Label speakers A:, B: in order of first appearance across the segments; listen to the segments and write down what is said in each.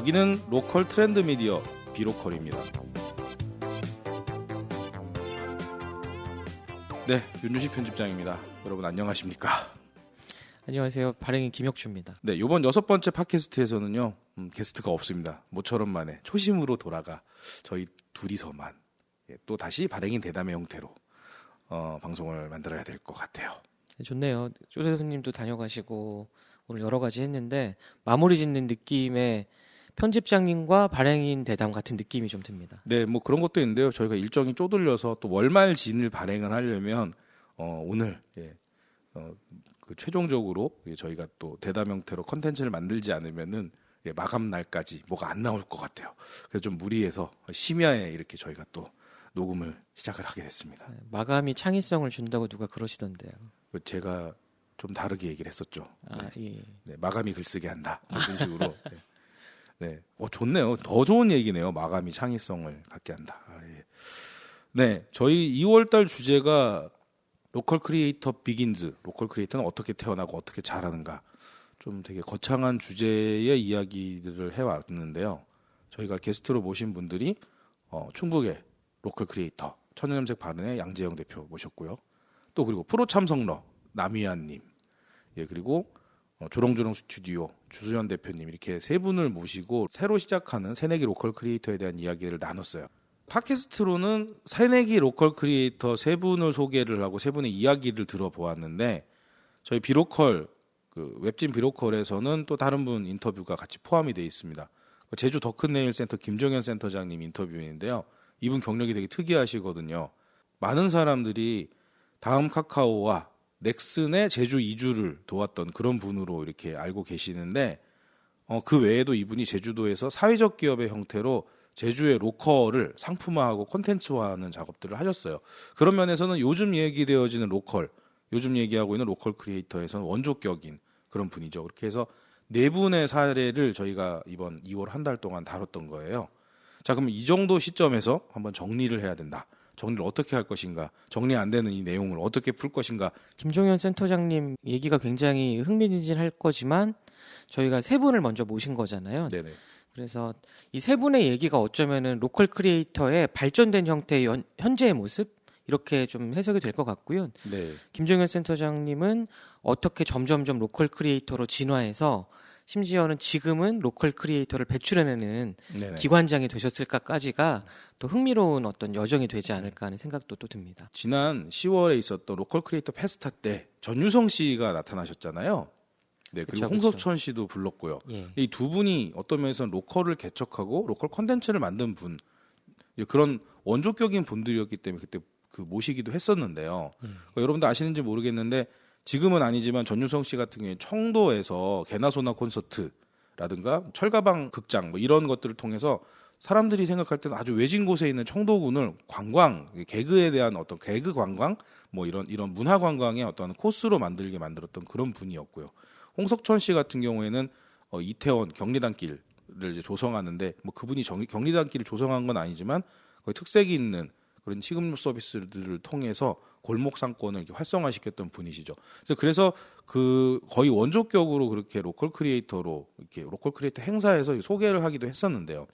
A: 여기는 로컬 트렌드 미디어 비로컬입니다. 네, 윤주식 편집장입니다. 여러분 안녕하십니까?
B: 안녕하세요. 발행인 김혁주입니다.
A: 네, 이번 6번째 팟캐스트에서는요 게스트가 없습니다. 모처럼 만에 초심으로 돌아가 저희 둘이서만 또 다시 발행인 대담의 형태로 방송을 만들어야 될 것 같아요.
B: 좋네요. 조세 선생님도 다녀가시고 오늘 여러 가지 했는데 마무리 짓는 느낌의 편집장님과 발행인 대담 같은 느낌이 좀 듭니다.
A: 네, 뭐 그런 것도 있는데요. 저희가 일정이 쪼들려서 또 월말 진을 발행을 하려면 오늘 그 최종적으로 저희가 또 대담 형태로 컨텐츠를 만들지 않으면은 마감 날까지 뭐가 안 나올 것 같아요. 그래서 좀 무리해서 심야에 이렇게 저희가 또 녹음을 시작을 하게 됐습니다.
B: 마감이 창의성을 준다고 누가 그러시던데요.
A: 제가 좀 다르게 얘기를 했었죠.
B: 예.
A: 네, 마감이 글쓰게 한다. 이런 식으로. 네, 좋네요. 더 좋은 얘기네요. 마감이 창의성을 갖게 한다. 예. 네, 저희 2월달 주제가 로컬 크리에이터 비긴즈. 로컬 크리에이터는 어떻게 태어나고 어떻게 자라는가. 좀 되게 거창한 주제의 이야기들을 해왔는데요. 저희가 게스트로 모신 분들이 충북의 로컬 크리에이터 천연염색 바른의 양재영 대표 모셨고요. 또 그리고 프로 참석러 남희안님, 그리고 주렁주렁 스튜디오 주수연 대표님 이렇게 세 분을 모시고 새로 시작하는 새내기 로컬 크리에이터에 대한 이야기를 나눴어요. 팟캐스트로는 새내기 로컬 크리에이터 세 분을 소개를 하고 세 분의 이야기를 들어보았는데 저희 비로컬 웹진 비로컬에서는 또 다른 분 인터뷰가 같이 포함이 되어 있습니다. 제주 더큰네일센터 김정현 센터장님 인터뷰인데요. 이분 경력이 되게 특이하시거든요. 많은 사람들이 다음 카카오와 넥슨의 제주 이주를 도왔던 그런 분으로 이렇게 알고 계시는데 그 외에도 이분이 제주도에서 사회적 기업의 형태로 제주의 로컬을 상품화하고 콘텐츠화하는 작업들을 하셨어요. 그런 면에서는 요즘 얘기되어지는 로컬, 요즘 얘기하고 있는 로컬 크리에이터에서는 원조격인 그런 분이죠. 그렇게 해서 네 분의 사례를 저희가 이번 2월 한 달 동안 다뤘던 거예요. 자, 그럼 이 정도 시점에서 한번 정리를 해야 된다. 정리를 어떻게 할 것인가, 정리 안 되는 이 내용을 어떻게 풀 것인가.
B: 김종현 센터장님 얘기가 굉장히 흥미진진할 거지만 저희가 세 분을 먼저 모신 거잖아요.
A: 네네.
B: 그래서 이 세 분의 얘기가 어쩌면은 로컬 크리에이터의 발전된 형태의 현재의 모습 이렇게 좀 해석이 될 것 같고요.
A: 네.
B: 김종현 센터장님은 어떻게 점점점 로컬 크리에이터로 진화해서 심지어는 지금은 로컬 크리에이터를 배출해내는
A: 네네.
B: 기관장이 되셨을까까지가 또 흥미로운 어떤 여정이 되지 않을까 하는 생각도 또 듭니다.
A: 지난 10월에 있었던 로컬 크리에이터 페스타 때 전유성 씨가 나타나셨잖아요. 네, 그리고
B: 그쵸.
A: 홍석천 씨도 불렀고요.
B: 예.
A: 이 두 분이 어떤 면에서는 로컬을 개척하고 로컬 콘텐츠를 만든 분, 그런 원조격인 분들이었기 때문에 그때 모시기도 했었는데요. 그러니까 여러분도 아시는지 모르겠는데 지금은 아니지만 전유성 씨 같은 경우에 청도에서 개나소나 콘서트라든가 철가방 극장 뭐 이런 것들을 통해서 사람들이 생각할 때는 아주 외진 곳에 있는 청도군을 관광, 개그에 대한 어떤 개그 관광, 뭐 이런 문화 관광의 어떤 코스로 만들었던 그런 분이었고요. 홍석천 씨 같은 경우에는 이태원 경리단길을 이제 조성하는데 뭐 그분이 경리단길을 조성한 건 아니지만 거의 특색이 있는 그런 식음 서비스들을 통해서 골목 상권을 이렇게 활성화시켰던 분이시죠. 그래서 거의 원조격으로 그렇게 로컬 크리에이터로 이렇게 로컬 크리에이터 행사에서 소개를 하기도 했었는데요.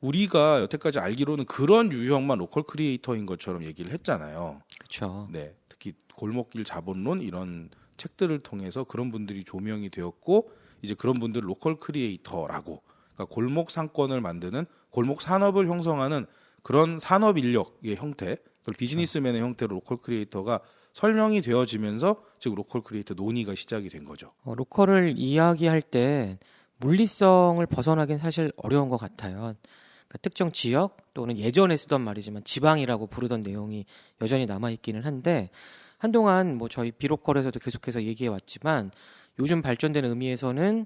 A: 우리가 여태까지 알기로는 그런 유형만 로컬 크리에이터인 것처럼 얘기를 했잖아요.
B: 그렇죠.
A: 네, 특히 골목길 자본론 이런 책들을 통해서 그런 분들이 조명이 되었고 이제 그런 분들을 로컬 크리에이터라고, 그러니까 골목 상권을 만드는 골목 산업을 형성하는 그런 산업 인력의 형태, 비즈니스맨의 형태로 로컬 크리에이터가 설명이 되어지면서 즉 로컬 크리에이터 논의가 시작이 된 거죠.
B: 로컬을 이야기할 때 물리성을 벗어나긴 사실 어려운 것 같아요. 그러니까 특정 지역 또는 예전에 쓰던 말이지만 지방이라고 부르던 내용이 여전히 남아있기는 한데 한동안 뭐 저희 비로컬에서도 계속해서 얘기해 왔지만 요즘 발전된 의미에서는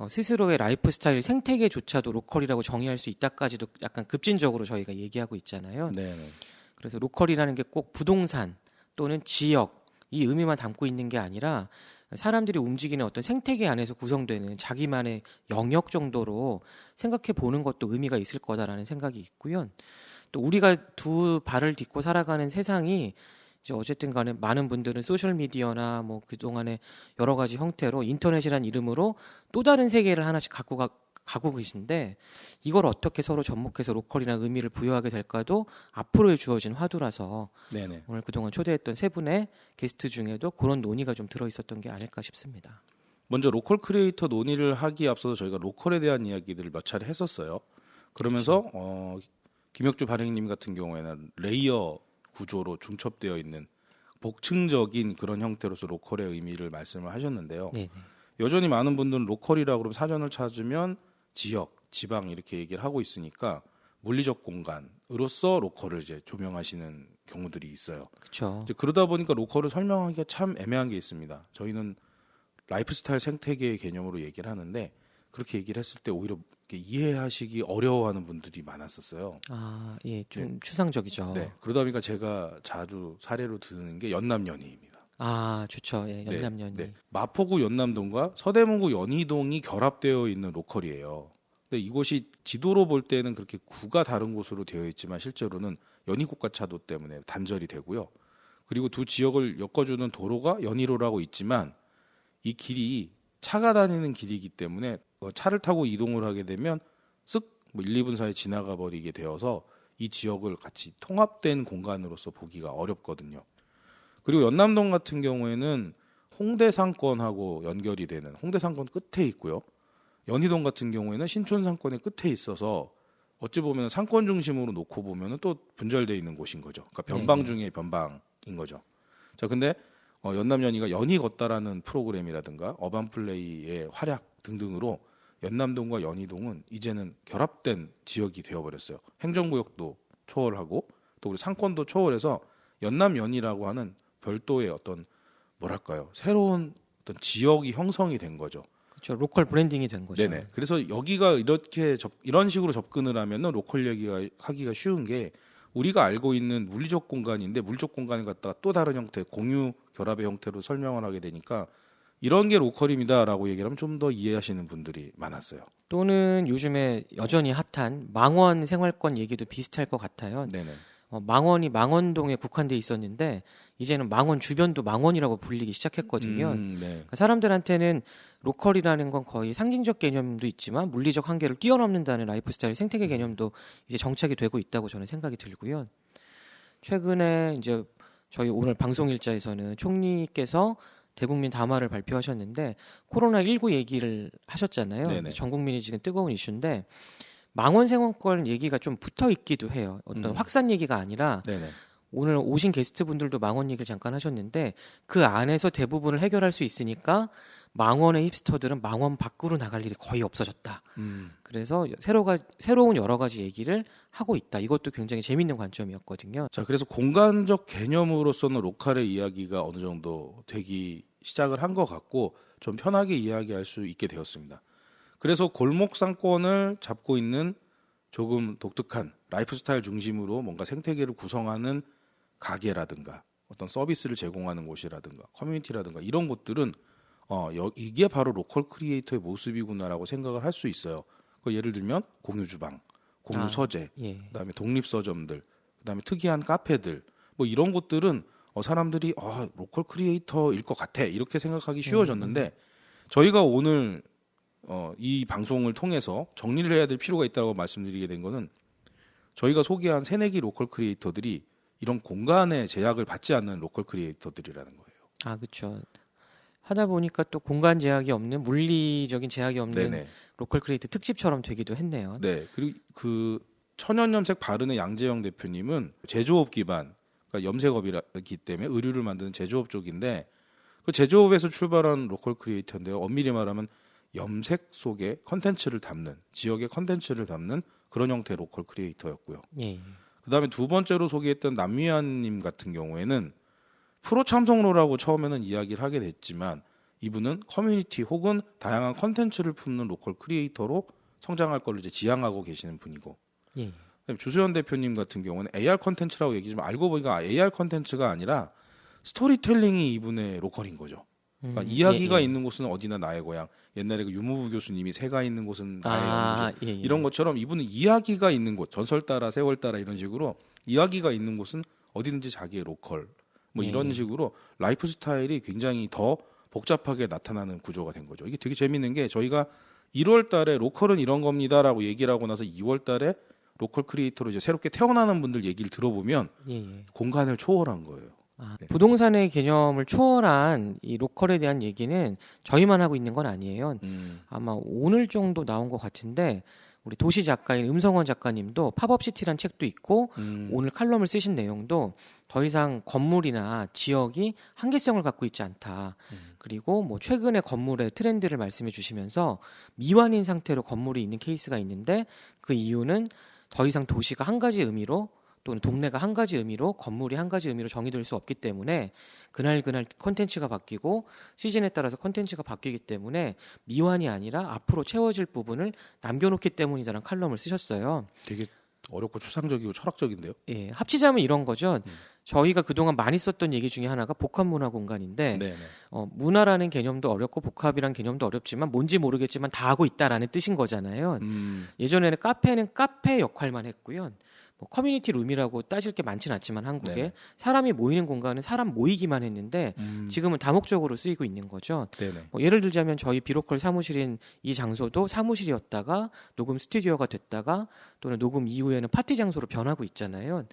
B: 스스로의 라이프 스타일 생태계조차도 로컬이라고 정의할 수 있다까지도 약간 급진적으로 저희가 얘기하고 있잖아요.
A: 네.
B: 그래서 로컬이라는 게 꼭 부동산 또는 지역 이 의미만 담고 있는 게 아니라 사람들이 움직이는 어떤 생태계 안에서 구성되는 자기만의 영역 정도로 생각해 보는 것도 의미가 있을 거다라는 생각이 있고요. 또 우리가 두 발을 딛고 살아가는 세상이 이제 어쨌든 간에 많은 분들은 소셜미디어나 뭐 그동안에 여러 가지 형태로 인터넷이란 이름으로 또 다른 세계를 하나씩 갖고 가고 계신데 이걸 어떻게 서로 접목해서 로컬이나 의미를 부여하게 될까도 앞으로의 주어진 화두라서
A: 네네.
B: 오늘 그동안 초대했던 세 분의 게스트 중에도 그런 논의가 좀 들어있었던 게 아닐까 싶습니다.
A: 먼저 로컬 크리에이터 논의를 하기에 앞서서 저희가 로컬에 대한 이야기들을 몇 차례 했었어요. 그러면서 김혁주 발행님 같은 경우에는 레이어 구조로 중첩되어 있는 복층적인 그런 형태로서 로컬의 의미를 말씀을 하셨는데요.
B: 네.
A: 여전히 많은 분들은 로컬이라고 그러면 사전을 찾으면 지역, 지방 이렇게 얘기를 하고 있으니까 물리적 공간으로서 로컬을 이제 조명하시는 경우들이 있어요.
B: 그렇죠.
A: 이제 그러다 보니까 로컬을 설명하기가 참 애매한 게 있습니다. 저희는 라이프스타일 생태계의 개념으로 얘기를 하는데 그렇게 얘기를 했을 때 오히려 이해하시기 어려워하는 분들이 많았었어요.
B: 아, 예, 좀 추상적이죠.
A: 네, 그러다 보니까 제가 자주 사례로 드는 게 연남연희입니다.
B: 아, 좋죠. 예, 연남연희.
A: 네. 마포구 연남동과 서대문구 연희동이 결합되어 있는 로컬이에요. 근데 이곳이 지도로 볼 때는 그렇게 구가 다른 곳으로 되어 있지만 실제로는 연희고가차도 때문에 단절이 되고요. 그리고 두 지역을 엮어주는 도로가 연희로라고 있지만 이 길이 차가 다니는 길이기 때문에 차를 타고 이동을 하게 되면 쓱 1, 2분 사이에 지나가 버리게 되어서 이 지역을 같이 통합된 공간으로서 보기가 어렵거든요. 그리고 연남동 같은 경우에는 홍대 상권하고 연결이 되는 홍대 상권 끝에 있고요. 연희동 같은 경우에는 신촌 상권의 끝에 있어서 어찌 보면 상권 중심으로 놓고 보면 또 분절되어 있는 곳인 거죠. 그러니까 변방 중에 변방인 거죠. 자, 근데 연남연희가 연희 걷다라는 프로그램이라든가 어반플레이의 활약 등등으로 연남동과 연희동은 이제는 결합된 지역이 되어버렸어요. 행정구역도 초월하고 또 우리 상권도 초월해서 연남연희라고 하는 별도의 어떤 뭐랄까요 새로운 어떤 지역이 형성이 된 거죠.
B: 그렇죠. 로컬 브랜딩이 된 거죠.
A: 네네. 그래서 여기가 이렇게 이런 식으로 접근을 하면은 로컬 얘기가 하기가 쉬운 게 우리가 알고 있는 물리적 공간인데 물리적 공간을 갖다가 또 다른 형태 공유 결합의 형태로 설명을 하게 되니까 이런 게 로컬입니다라고 얘기를 하면 좀 더 이해하시는 분들이 많았어요.
B: 또는 요즘에 여전히 핫한 망원 생활권 얘기도 비슷할 것 같아요.
A: 네네.
B: 망원이 망원동에 국한돼 있었는데 이제는 망원 주변도 망원이라고 불리기 시작했거든요.
A: 네.
B: 그러니까 사람들한테는 로컬이라는 건 거의 상징적 개념도 있지만 물리적 한계를 뛰어넘는다는 라이프스타일 생태계 개념도 이제 정착이 되고 있다고 저는 생각이 들고요. 최근에 이제 저희 오늘 방송 일자에서는 총리께서 대국민 담화를 발표하셨는데 코로나19 얘기를 하셨잖아요.
A: 네네.
B: 전 국민이 지금 뜨거운 이슈인데 망원 생활권 얘기가 좀 붙어 있기도 해요. 어떤 확산 얘기가 아니라
A: 네네.
B: 오늘 오신 게스트분들도 망원 얘기를 잠깐 하셨는데 그 안에서 대부분을 해결할 수 있으니까 망원의 힙스터들은 망원 밖으로 나갈 일이 거의 없어졌다. 그래서 새로운 여러 가지 얘기를 하고 있다. 이것도 굉장히 재밌는 관점이었거든요.
A: 자, 그래서 공간적 개념으로서는 로컬의 이야기가 어느 정도 되기 시작을 한 것 같고 좀 편하게 이야기할 수 있게 되었습니다. 그래서 골목 상권을 잡고 있는 조금 독특한 라이프스타일 중심으로 뭔가 생태계를 구성하는 가게라든가 어떤 서비스를 제공하는 곳이라든가 커뮤니티라든가 이런 곳들은 이게 바로 로컬 크리에이터의 모습이구나라고 생각을 할 수 있어요. 예를 들면 공유 주방, 공유 서재,
B: 예.
A: 그다음에 독립 서점들, 그다음에 특이한 카페들 뭐 이런 곳들은 사람들이 로컬 크리에이터일 것 같아 이렇게 생각하기 쉬워졌는데 저희가 오늘 이 방송을 통해서 정리를 해야 될 필요가 있다고 말씀드리게 된 거는 저희가 소개한 새내기 로컬 크리에이터들이 이런 공간의 제약을 받지 않는 로컬 크리에이터들이라는 거예요.
B: 아, 그렇죠. 하다 보니까 또 공간 제약이 없는 물리적인 제약이 없는
A: 네네.
B: 로컬 크리에이터 특집처럼 되기도 했네요.
A: 네. 그리고 그 천연염색 바른의 양재영 대표님은 제조업 기반, 그러니까 염색업이기 때문에 의류를 만드는 제조업 쪽인데 그 제조업에서 출발한 로컬 크리에이터인데요. 엄밀히 말하면 염색 속에 컨텐츠를 담는 지역의 컨텐츠를 담는 그런 형태의 로컬 크리에이터였고요.
B: 예.
A: 그다음에 두 번째로 소개했던 남미안님 같은 경우에는 프로 참석로라고 처음에는 이야기를 하게 됐지만 이분은 커뮤니티 혹은 다양한 컨텐츠를 품는 로컬 크리에이터로 성장할 걸 이제 지향하고 계시는 분이고
B: 예.
A: 그다음에 주소연 대표님 같은 경우는 AR 컨텐츠라고 얘기지만 알고 보니까 AR 컨텐츠가 아니라 스토리텔링이 이분의 로컬인 거죠. 그러니까 이야기가 있는 곳은 어디나 나의 고향. 옛날에 그 유무부 교수님이 새가 있는 곳은 나의 연구소. 이런 것처럼 이분은 이야기가 있는 곳, 전설 따라 세월 따라 이런 식으로 이야기가 있는 곳은 어디든지 자기의 로컬. 뭐 이런 식으로 라이프 스타일이 굉장히 더 복잡하게 나타나는 구조가 된 거죠. 이게 되게 재밌는 게 저희가 1월 달에 로컬은 이런 겁니다라고 얘기를 하고 나서 2월 달에 로컬 크리에이터로 이제 새롭게 태어나는 분들 얘기를 들어보면 공간을 초월한 거예요. 네.
B: 부동산의 개념을 초월한 이 로컬에 대한 얘기는 저희만 하고 있는 건 아니에요. 아마 오늘 정도 나온 것 같은데 우리 도시 작가인 음성원 작가님도 팝업시티란 책도 있고 오늘 칼럼을 쓰신 내용도 더 이상 건물이나 지역이 한계성을 갖고 있지 않다. 그리고 뭐 최근에 건물의 트렌드를 말씀해 주시면서 미완인 상태로 건물이 있는 케이스가 있는데 그 이유는 더 이상 도시가 한 가지 의미로 또는 동네가 한 가지 의미로 건물이 한 가지 의미로 정의될 수 없기 때문에 그날 콘텐츠가 바뀌고 시즌에 따라서 콘텐츠가 바뀌기 때문에 미완이 아니라 앞으로 채워질 부분을 남겨놓기 때문이다라는 칼럼을 쓰셨어요.
A: 되게 어렵고 추상적이고 철학적인데요.
B: 예, 합치자면 이런 거죠. 저희가 그동안 많이 썼던 얘기 중에 하나가 복합문화 공간인데 문화라는 개념도 어렵고 복합이란 개념도 어렵지만 뭔지 모르겠지만 다 하고 있다라는 뜻인 거잖아요. 예전에는 카페는 카페 역할만 했고요. 뭐 커뮤니티 룸이라고 따질 게 많지는 않지만 한국에
A: 네네.
B: 사람이 모이는 공간은 사람 모이기만 했는데 지금은 다목적으로 쓰이고 있는 거죠. 뭐 예를 들자면 저희 비로컬 사무실인 이 장소도 사무실이었다가 녹음 스튜디오가 됐다가 또는 녹음 이후에는 파티 장소로 변하고 있잖아요.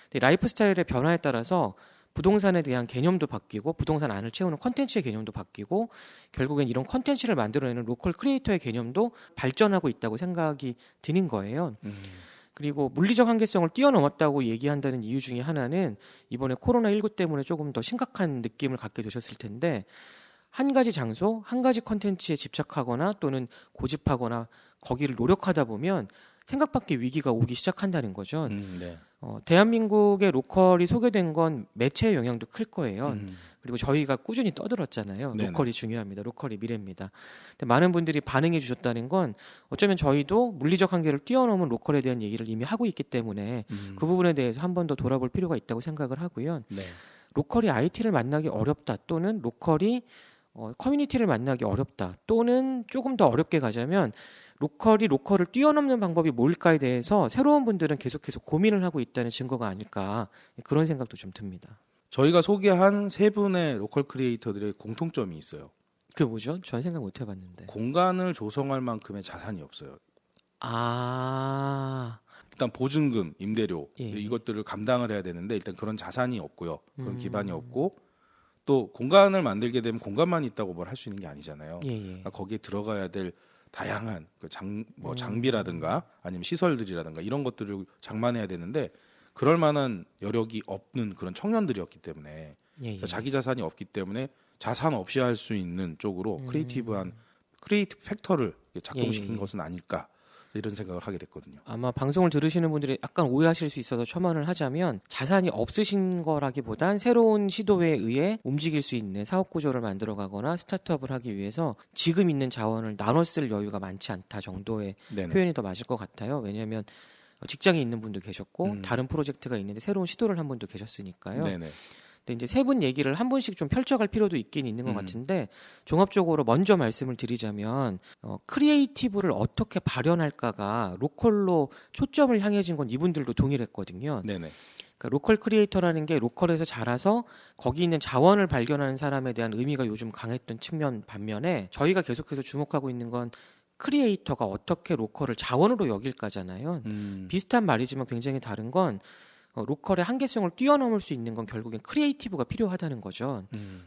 B: 근데 라이프 스타일의 변화에 따라서 부동산에 대한 개념도 바뀌고 부동산 안을 채우는 콘텐츠의 개념도 바뀌고 결국엔 이런 콘텐츠를 만들어내는 로컬 크리에이터의 개념도 발전하고 있다고 생각이 드는 거예요. 그리고 물리적 한계성을 뛰어넘었다고 얘기한다는 이유 중에 하나는 이번에 코로나19 때문에 조금 더 심각한 느낌을 갖게 되셨을 텐데 한 가지 장소, 한 가지 콘텐츠에 집착하거나 또는 고집하거나 거기를 노력하다 보면 생각밖의 위기가 오기 시작한다는 거죠. 대한민국의 로컬이 소개된 건 매체의 영향도 클 거예요. 그리고 저희가 꾸준히 떠들었잖아요. 로컬이 중요합니다. 로컬이 미래입니다. 근데 많은 분들이 반응해 주셨다는 건 어쩌면 저희도 물리적 한계를 뛰어넘은 로컬에 대한 얘기를 이미 하고 있기 때문에 그 부분에 대해서 한 번 더 돌아볼 필요가 있다고 생각을 하고요. 로컬이 IT를 만나기 어렵다 또는 로컬이 커뮤니티를 만나기 어렵다 또는 조금 더 어렵게 가자면 로컬이 로컬을 뛰어넘는 방법이 뭘까에 대해서 새로운 분들은 계속해서 고민을 하고 있다는 증거가 아닐까 그런 생각도 좀 듭니다.
A: 저희가 소개한 세 분의 로컬 크리에이터들의 공통점이 있어요.
B: 그게 뭐죠? 전 생각 못 해봤는데.
A: 공간을 조성할 만큼의 자산이 없어요. 일단 보증금, 임대료 이것들을 감당을 해야 되는데 일단 그런 자산이 없고요. 그런 기반이 없고 또 공간을 만들게 되면 공간만 있다고 뭘 할 수 있는 게 아니잖아요. 그러니까 거기에 들어가야 될 다양한 장비라든가 아니면 시설들이라든가 이런 것들을 장만해야 되는데 그럴 만한 여력이 없는 그런 청년들이었기 때문에 자기 자산이 없기 때문에 자산 없이 할 수 있는 쪽으로 크리에이티브 팩터를 작동시킨 것은 아닐까 이런 생각을 하게 됐거든요.
B: 아마 방송을 들으시는 분들이 약간 오해하실 수 있어서 첨언을 하자면 자산이 없으신 거라기보단 새로운 시도에 의해 움직일 수 있는 사업 구조를 만들어가거나 스타트업을 하기 위해서 지금 있는 자원을 나눠 쓸 여유가 많지 않다 정도의 표현이 더 맞을 것 같아요. 왜냐하면 직장에 있는 분도 계셨고 다른 프로젝트가 있는데 새로운 시도를 한 분도 계셨으니까요. 근데 이제 세 분 얘기를 한 분씩 좀 펼쳐갈 필요도 있긴 있는 것 같은데 종합적으로 먼저 말씀을 드리자면 크리에이티브를 어떻게 발현할까가 로컬로 초점을 향해진 건 이분들도 동일했거든요. 그러니까 로컬 크리에이터라는 게 로컬에서 자라서 거기 있는 자원을 발견하는 사람에 대한 의미가 요즘 강했던 측면 반면에 저희가 계속해서 주목하고 있는 건 크리에이터가 어떻게 로컬을 자원으로 여길까잖아요. 비슷한 말이지만 굉장히 다른 건 로컬의 한계성을 뛰어넘을 수 있는 건 결국엔 크리에이티브가 필요하다는 거죠.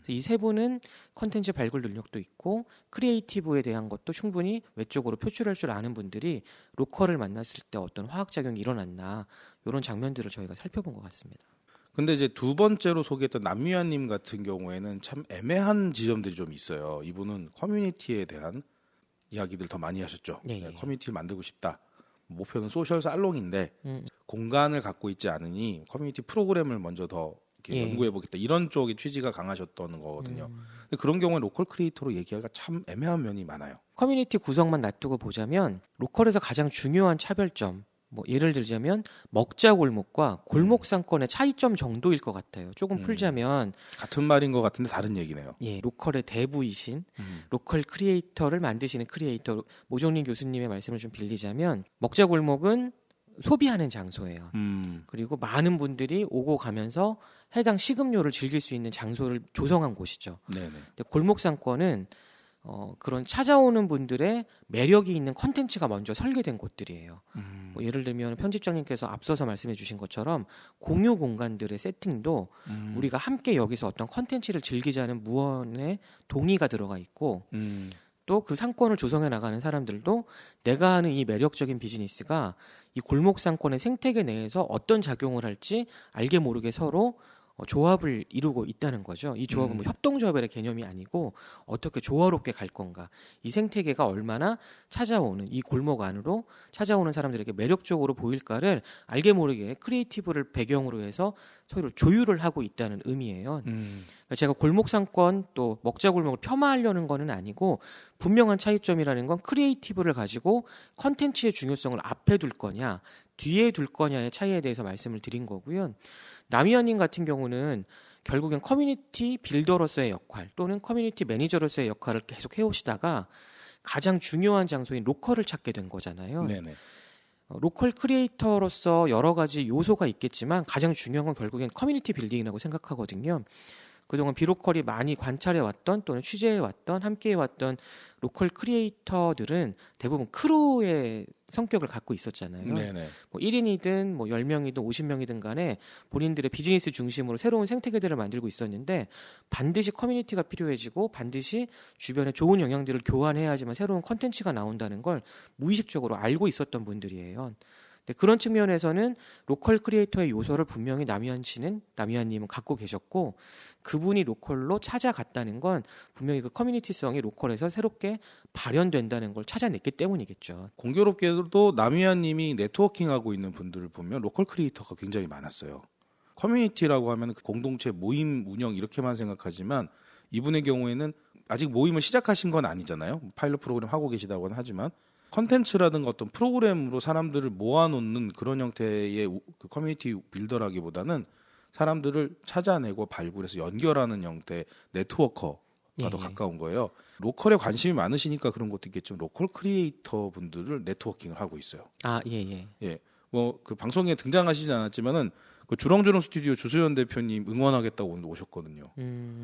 B: 이 세 분은 컨텐츠 발굴 능력도 있고 크리에이티브에 대한 것도 충분히 외적으로 표출할 줄 아는 분들이 로컬을 만났을 때 어떤 화학작용이 일어났나 이런 장면들을 저희가 살펴본 것 같습니다.
A: 근데 이제 두 번째로 소개했던 남미아님 같은 경우에는 참 애매한 지점들이 좀 있어요. 이분은 커뮤니티에 대한 이야기들 더 많이 하셨죠. 커뮤니티를 만들고 싶다. 목표는 소셜 살롱인데 공간을 갖고 있지 않으니 커뮤니티 프로그램을 먼저 더 이렇게 연구해보겠다 이런 쪽의 취지가 강하셨던 거거든요. 근데 그런 경우에 로컬 크리에이터로 얘기하기가 참 애매한 면이 많아요.
B: 커뮤니티 구성만 놔두고 보자면 로컬에서 가장 중요한 차별점 뭐 예를 들자면 먹자 골목과 골목 상권의 차이점 정도일 것 같아요. 조금 풀자면
A: 같은 말인 것 같은데 다른 얘기네요.
B: 로컬의 대부이신 로컬 크리에이터를 만드시는 크리에이터 모종린 교수님의 말씀을 좀 빌리자면 먹자 골목은 소비하는 장소예요. 그리고 많은 분들이 오고 가면서 해당 식음료를 즐길 수 있는 장소를 조성한 곳이죠. 근데 골목 상권은 그런 찾아오는 분들의 매력이 있는 컨텐츠가 먼저 설계된 곳들이에요. 뭐 예를 들면 편집장님께서 앞서서 말씀해 주신 것처럼 공유 공간들의 세팅도 우리가 함께 여기서 어떤 컨텐츠를 즐기자는 무언의 동의가 들어가 있고 또 그 상권을 조성해 나가는 사람들도 내가 하는 이 매력적인 비즈니스가 이 골목 상권의 생태계 내에서 어떤 작용을 할지 알게 모르게 서로 조합을 이루고 있다는 거죠. 이 조합은 뭐 협동조합의 개념이 아니고 어떻게 조화롭게 갈 건가. 이 생태계가 얼마나 찾아오는 이 골목 안으로 찾아오는 사람들에게 매력적으로 보일까를 알게 모르게 크리에이티브를 배경으로 해서 서로 조율을 하고 있다는 의미예요. 그러니까 제가 골목 상권 또 먹자 골목을 폄하하려는 거는 아니고 분명한 차이점이라는 건 크리에이티브를 가지고 컨텐츠의 중요성을 앞에 둘 거냐 뒤에 둘 거냐의 차이에 대해서 말씀을 드린 거고요. 남희연님 같은 경우는 결국엔 커뮤니티 빌더로서의 역할 또는 커뮤니티 매니저로서의 역할을 계속 해오시다가 가장 중요한 장소인 로컬을 찾게 된 거잖아요.
A: 네네.
B: 로컬 크리에이터로서 여러 가지 요소가 있겠지만 가장 중요한 건 결국엔 커뮤니티 빌딩이라고 생각하거든요. 그동안 비로컬이 많이 관찰해왔던 또는 취재해왔던 함께해왔던 로컬 크리에이터들은 대부분 크루의 성격을 갖고 있었잖아요.
A: 네네.
B: 뭐 1인이든 뭐 10명이든 50명이든 간에 본인들의 비즈니스 중심으로 새로운 생태계들을 만들고 있었는데 반드시 커뮤니티가 필요해지고 반드시 주변에 좋은 영향들을 교환해야지만 새로운 컨텐츠가 나온다는 걸 무의식적으로 알고 있었던 분들이에요. 근데 그런 측면에서는 로컬 크리에이터의 요소를 분명히 남희안님은 갖고 계셨고 그분이 로컬로 찾아갔다는 건 분명히 그 커뮤니티성이 로컬에서 새롭게 발현된다는 걸 찾아냈기 때문이겠죠.
A: 공교롭게도 남희아님이 네트워킹하고 있는 분들을 보면 로컬 크리에이터가 굉장히 많았어요. 커뮤니티라고 하면 그 공동체 모임 운영 이렇게만 생각하지만 이분의 경우에는 아직 모임을 시작하신 건 아니잖아요. 파일럿 프로그램 하고 계시다고는 하지만 컨텐츠라든가 어떤 프로그램으로 사람들을 모아놓는 그런 형태의 그 커뮤니티 빌더라기보다는 사람들을 찾아내고 발굴해서 연결하는 형태의 네트워커가 더 가까운 거예요. 로컬에 관심이 많으시니까 그런 것도 있겠지만 로컬 크리에이터 분들을 네트워킹을 하고 있어요. 예. 뭐 그 방송에 등장하시지 않았지만은 그 주렁주렁 스튜디오 주수연 대표님 응원하겠다고 오늘 오셨거든요.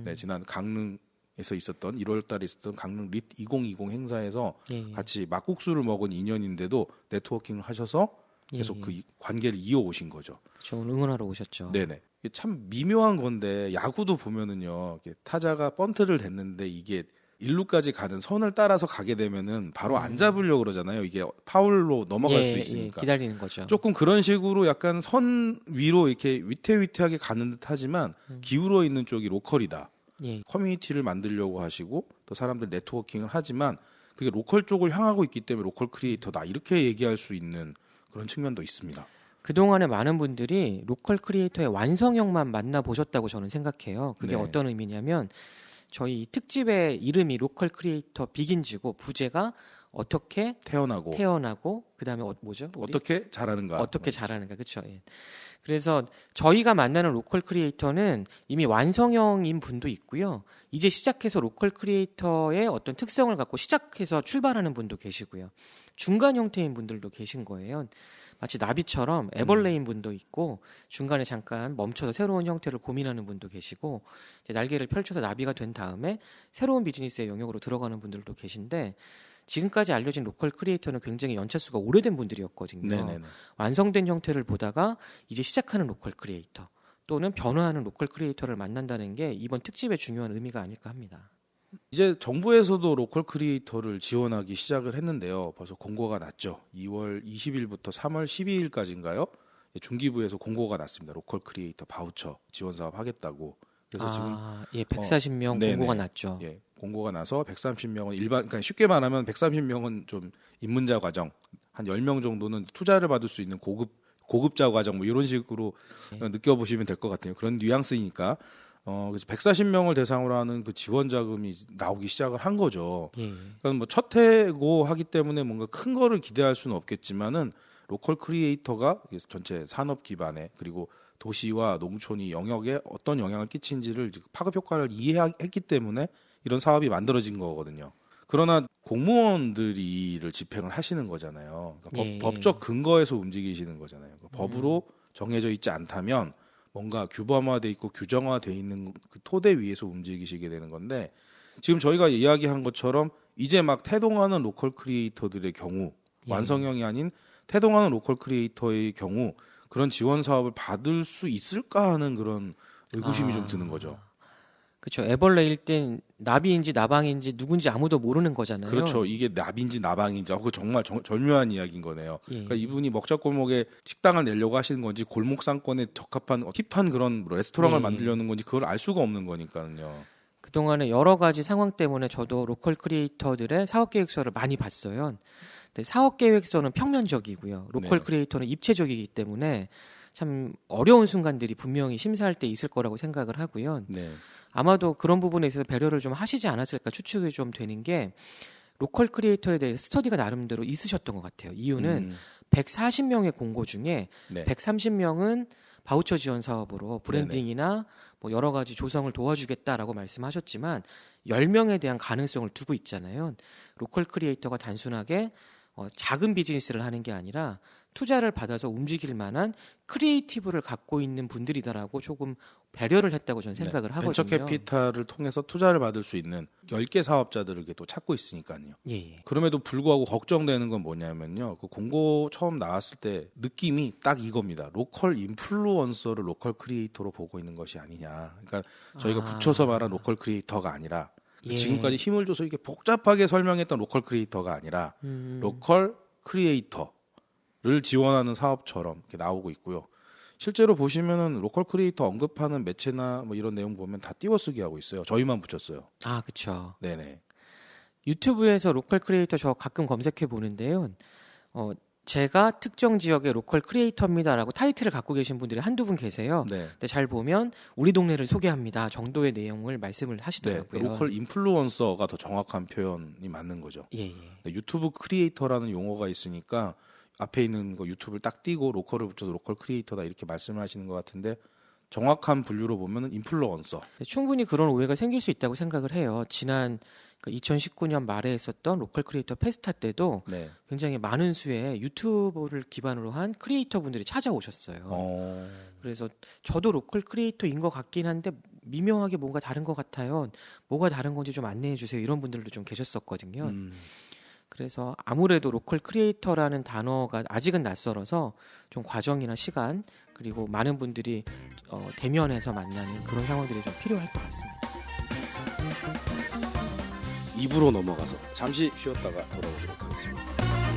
A: 네, 지난 강릉에서 있었던 1월달에 있었던 강릉 릿 2020 행사에서 같이 막국수를 먹은 인연인데도 네트워킹을 하셔서 계속 그 관계를 이어오신 거죠.
B: 그렇죠. 응원하러 오셨죠.
A: 네네. 이게 참 미묘한 건데 야구도 보면은요, 이게 타자가 번트를 댔는데 이게 1루까지 가는 선을 따라서 가게 되면은 바로 안 잡으려고 그러잖아요. 이게 파울로 넘어갈 수 있으니까.
B: 기다리는 거죠.
A: 조금 그런 식으로 약간 선 위로 이렇게 위태위태하게 가는 듯하지만 기울어 있는 쪽이 로컬이다. 커뮤니티를 만들려고 하시고 또 사람들 네트워킹을 하지만 그게 로컬 쪽을 향하고 있기 때문에 로컬 크리에이터다 이렇게 얘기할 수 있는 그런 측면도 있습니다.
B: 그동안에 많은 분들이 로컬 크리에이터의 완성형만 만나보셨다고 저는 생각해요. 그게 어떤 의미냐면 저희 특집의 이름이 로컬 크리에이터 비긴즈고 부제가 어떻게 태어나고 그다음에 뭐죠?
A: 어떻게 잘하는가.
B: 어떻게 잘하는가. 그렇죠. 예. 그래서 저희가 만나는 로컬 크리에이터는 이미 완성형인 분도 있고요. 이제 시작해서 로컬 크리에이터의 어떤 특성을 갖고 시작해서 출발하는 분도 계시고요. 중간 형태인 분들도 계신 거예요. 마치 나비처럼 애벌레인 분도 있고 중간에 잠깐 멈춰서 새로운 형태를 고민하는 분도 계시고 이제 날개를 펼쳐서 나비가 된 다음에 새로운 비즈니스의 영역으로 들어가는 분들도 계신데 지금까지 알려진 로컬 크리에이터는 굉장히 연차수가 오래된 분들이었거든요.
A: 네네네.
B: 완성된 형태를 보다가 이제 시작하는 로컬 크리에이터 또는 변화하는 로컬 크리에이터를 만난다는 게 이번 특집의 중요한 의미가 아닐까 합니다.
A: 이제 정부에서도 로컬 크리에이터를 지원하기 시작을 했는데요. 벌써 공고가 났죠. 2월 20일부터 3월 12일까지인가요? 중기부에서 공고가 났습니다. 로컬 크리에이터 바우처 지원 사업 하겠다고. 그래서 지금
B: 140명 공고가 났죠.
A: 예, 공고가 나서 130명은 그러니까 쉽게 말하면 130명은 좀 입문자 과정, 한 10명 정도는 투자를 받을 수 있는 고급자 과정 뭐 이런 식으로 느껴보시면 될 것 같아요. 그런 뉘앙스이니까. 그래서 140명을 대상으로 하는 그 지원 자금이 나오기 시작을 한 거죠. 그러니까 뭐 첫 해고 하기 때문에 뭔가 큰 거를 기대할 수는 없겠지만은 로컬 크리에이터가 전체 산업 기반에 그리고 도시와 농촌이 영역에 어떤 영향을 끼친지를 파급 효과를 이해했기 때문에 이런 사업이 만들어진 거거든요. 그러나 공무원들이 이를 집행을 하시는 거잖아요. 그러니까 법적 근거에서 움직이시는 거잖아요. 법으로 정해져 있지 않다면 뭔가 규범화돼 있고 규정화돼 있는 그 토대 위에서 움직이시게 되는 건데 지금 저희가 이야기한 것처럼 이제 막 태동하는 로컬 크리에이터들의 경우
B: 예.
A: 완성형이 아닌 태동하는 로컬 크리에이터의 경우 그런 지원 사업을 받을 수 있을까 하는 그런 의구심이 좀 드는 거죠.
B: 그렇죠. 애벌레일 땐 나비인지 나방인지 누군지 아무도 모르는 거잖아요.
A: 그렇죠. 이게 나비인지 나방인지 그거 정말 절묘한 이야기인 거네요.
B: 예.
A: 그러니까 이분이 먹자골목에 식당을 내려고 하시는 건지 골목 상권에 적합한 힙한 그런 레스토랑을
B: 예.
A: 만들려는 건지 그걸 알 수가 없는 거니까요.
B: 그동안에 여러 가지 상황 때문에 저도 로컬 크리에이터들의 사업 계획서를 많이 봤어요. 근데 사업 계획서는 평면적이고요. 로컬
A: 네.
B: 크리에이터는 입체적이기 때문에 참 어려운 순간들이 분명히 심사할 때 있을 거라고 생각을 하고요.
A: 네.
B: 아마도 그런 부분에 있어서 배려를 좀 하시지 않았을까 추측이 좀 되는 게 로컬 크리에이터에 대해서 스터디가 나름대로 있으셨던 것 같아요. 이유는 140명의 공고 중에
A: 네.
B: 130명은 바우처 지원 사업으로 브랜딩이나 뭐 여러 가지 조성을 도와주겠다라고 말씀하셨지만 10명에 대한 가능성을 두고 있잖아요. 로컬 크리에이터가 단순하게 작은 비즈니스를 하는 게 아니라 투자를 받아서 움직일 만한 크리에이티브를 갖고 있는 분들이다라고 조금 배려를 했다고 저는 생각을 하거든요.
A: 벤처 캐피탈을 통해서 투자를 받을 수 있는 10개 사업자들을 이렇게 또 찾고 있으니까요.
B: 예.
A: 그럼에도 불구하고 걱정되는 건 뭐냐면요. 그 공고 처음 나왔을 때 느낌이 딱 이겁니다. 로컬 인플루언서를 로컬 크리에이터로 보고 있는 것이 아니냐. 그러니까 저희가 붙여서 말한 로컬 크리에이터가 아니라
B: 예.
A: 지금까지 힘을 줘서 이렇게 복잡하게 설명했던 로컬 크리에이터가 아니라 로컬 크리에이터를 지원하는 사업처럼 이렇게 나오고 있고요. 실제로 보시면은 로컬 크리에이터 언급하는 매체나 뭐 이런 내용 보면 다 띄워쓰기 하고 있어요. 저희만 붙였어요.
B: 아, 그렇죠.
A: 네네.
B: 유튜브에서 로컬 크리에이터 저 가끔 검색해 보는데요. 제가 특정 지역의 로컬 크리에이터입니다라고 타이틀을 갖고 계신 분들이 한두 분 계세요.
A: 네.
B: 근데 잘 보면 우리 동네를 소개합니다 정도의 내용을 말씀을
A: 네,
B: 하시더라고요.
A: 로컬 인플루언서가 더 정확한 표현이 맞는 거죠.
B: 예, 예.
A: 네, 유튜브 크리에이터라는 용어가 있으니까 앞에 있는 거 유튜브를 딱 띄고 로컬을 붙여서 로컬 크리에이터다 이렇게 말씀을 하시는 것 같은데 정확한 분류로 보면은 인플루언서.
B: 충분히 그런 오해가 생길 수 있다고 생각을 해요. 지난 2019년 말에 있었던 로컬 크리에이터 페스타 때도
A: 네.
B: 굉장히 많은 수의 유튜브를 기반으로 한 크리에이터 분들이 찾아오셨어요. 그래서 저도 로컬 크리에이터인 것 같긴 한데 미묘하게 뭔가 다른 것 같아요. 뭐가 다른 건지 좀 안내해 주세요. 이런 분들도 좀 계셨었거든요. 그래서 아무래도 로컬 크리에이터라는 단어가 아직은 낯설어서 좀 과정이나 시간 그리고 많은 분들이 대면해서 만나는 그런 상황들이 좀 필요할 것 같습니다.
C: 2부로 넘어가서 잠시 쉬었다가 돌아오도록 하겠습니다.